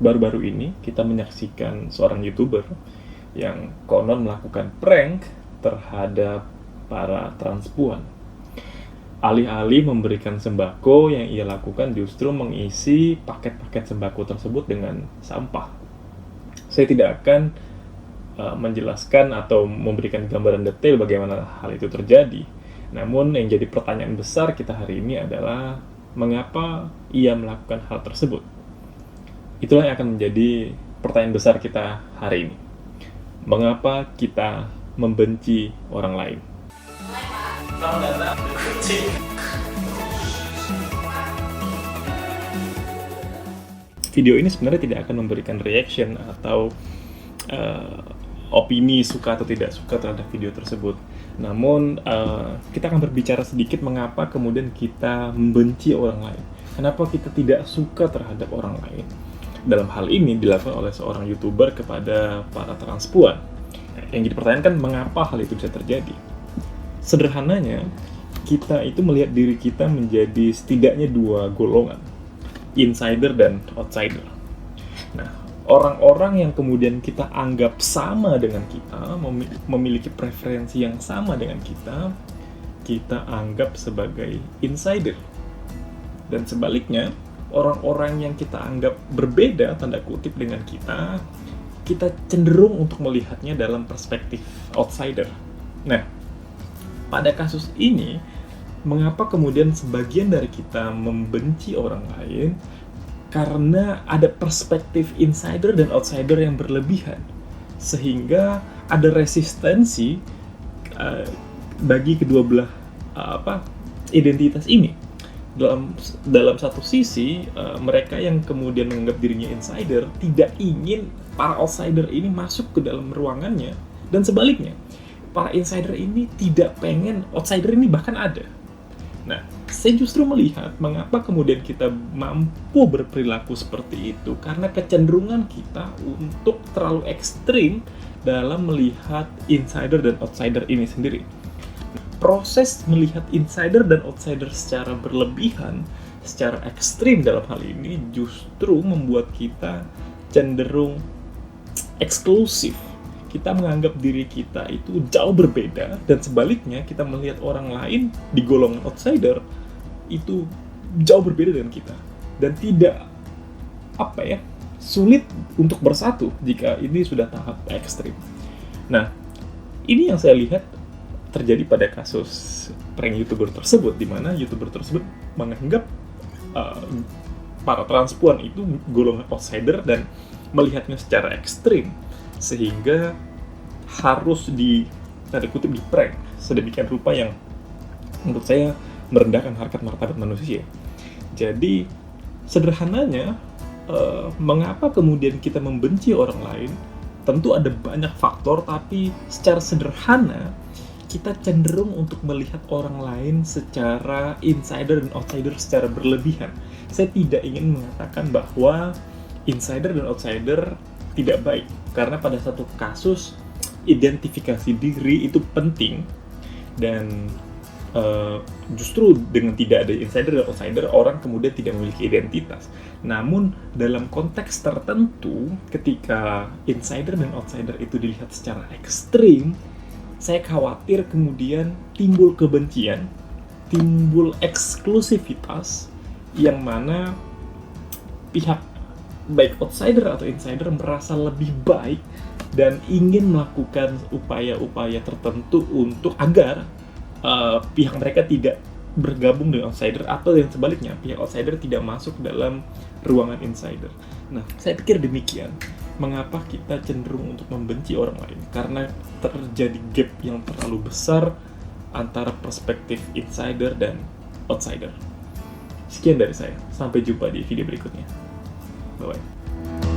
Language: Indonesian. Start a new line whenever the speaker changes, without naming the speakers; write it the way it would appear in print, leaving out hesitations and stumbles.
baru-baru ini kita menyaksikan seorang YouTuber yang konon melakukan prank terhadap para transpuan. Alih-alih memberikan sembako, yang ia lakukan justru mengisi paket-paket sembako tersebut dengan sampah. Saya tidak akan menjelaskan atau memberikan gambaran detail bagaimana hal itu terjadi. Namun yang jadi pertanyaan besar kita hari ini adalah mengapa ia melakukan hal tersebut? Itulah yang akan menjadi pertanyaan besar kita hari ini. Mengapa kita membenci orang lain? Video ini sebenarnya tidak akan memberikan reaction atau opini suka atau tidak suka terhadap video tersebut. Namun kita akan berbicara sedikit mengapa kemudian kita membenci orang lain. Kenapa kita tidak suka terhadap orang lain. Dalam hal ini dilakukan oleh seorang YouTuber kepada para transpuan. Yang jadi pertanyaan kan mengapa hal itu bisa terjadi? Sederhananya, kita itu melihat diri kita menjadi setidaknya dua golongan, insider dan outsider. Nah, orang-orang yang kemudian kita anggap sama dengan kita, memiliki preferensi yang sama dengan kita anggap sebagai insider. Dan sebaliknya, orang-orang yang kita anggap berbeda, tanda kutip, dengan kita cenderung untuk melihatnya dalam perspektif outsider. Nah, pada kasus ini, mengapa kemudian sebagian dari kita membenci orang lain? Karena ada perspektif insider dan outsider yang berlebihan, sehingga ada resistensi bagi kedua belah identitas ini. Dalam satu sisi, mereka yang kemudian menganggap dirinya insider tidak ingin para outsider ini masuk ke dalam ruangannya, dan sebaliknya, para insider ini tidak pengen outsider ini bahkan ada. Nah, saya justru melihat mengapa kemudian kita mampu berperilaku seperti itu, karena kecenderungan kita untuk terlalu ekstrim dalam melihat insider dan outsider ini sendiri. Proses melihat insider dan outsider secara berlebihan, secara ekstrim dalam hal ini justru membuat kita cenderung eksklusif. Kita menganggap diri kita itu jauh berbeda, dan sebaliknya kita melihat orang lain di golongan outsider itu jauh berbeda dengan kita, dan tidak sulit untuk bersatu jika ini sudah tahap ekstrim. Nah, ini yang saya lihat terjadi pada kasus prank YouTuber tersebut, di mana YouTuber tersebut menganggap para transpuan itu golongan outsider dan melihatnya secara ekstrim, sehingga harus tanda kutip di prank sedemikian rupa yang menurut saya merendahkan harkat martabat manusia. Jadi sederhananya, mengapa kemudian kita membenci orang lain? Tentu ada banyak faktor, tapi secara sederhana kita cenderung untuk melihat orang lain secara insider dan outsider secara berlebihan. Saya tidak ingin mengatakan bahwa insider dan outsider tidak baik, karena pada satu kasus identifikasi diri itu penting, dan justru dengan tidak ada insider dan outsider, orang kemudian tidak memiliki identitas. Namun dalam konteks tertentu, ketika insider dan outsider itu dilihat secara ekstrim, saya khawatir kemudian timbul kebencian, timbul eksklusivitas, yang mana pihak baik outsider atau insider merasa lebih baik dan ingin melakukan upaya-upaya tertentu untuk agar pihak mereka tidak bergabung dengan outsider, atau yang sebaliknya, pihak outsider tidak masuk dalam ruangan insider. Nah, saya pikir demikian mengapa kita cenderung untuk membenci orang lain, karena terjadi gap yang terlalu besar antara perspektif insider dan outsider. Sekian dari saya, sampai jumpa di video berikutnya. Bye-bye.